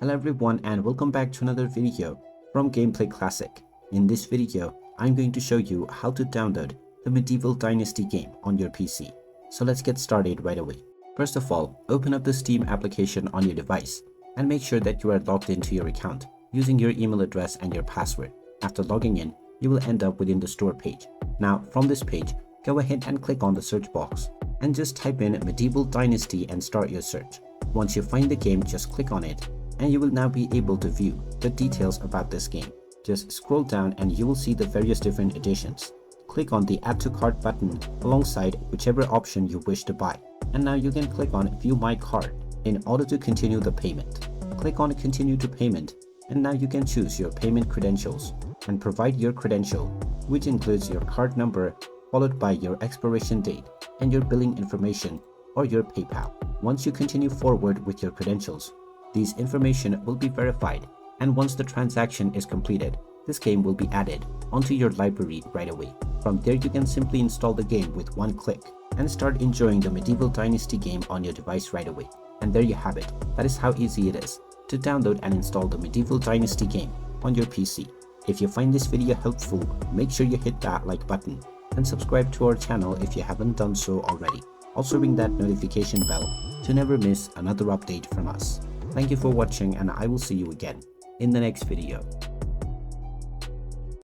Hello everyone and welcome back to another video from Gameplay Classic. In this video, I'm going to show you how to download the Medieval Dynasty game on your PC. So let's get started right away. First of all, open up the Steam application on your device and make sure that you are logged into your account using your email address and your password. After logging in, you will end up within the store page. Now from this page, go ahead and click on the search box and just type in Medieval Dynasty and start your search. Once you find the game, just click on it and you will now be able to view the details about this game. Just scroll down and you will see the various different editions. Click on the Add to Cart button alongside whichever option you wish to buy. And now you can click on View My Cart in order to continue the payment. Click on Continue to Payment and now you can choose your payment credentials and provide your credential, which includes your card number followed by your expiration date and your billing information or your PayPal. Once you continue forward with your credentials, these information will be verified, and once the transaction is completed, this game will be added onto your library right away. From there you can simply install the game with one click and start enjoying the Medieval Dynasty game on your device right away. And there you have it. That is how easy it is to download and install the Medieval Dynasty game on your PC. If you find this video helpful, make sure you hit that like button and subscribe to our channel if you haven't done so already. Also ring that notification bell to never miss another update from us. Thank you for watching and I will see you again in the next video.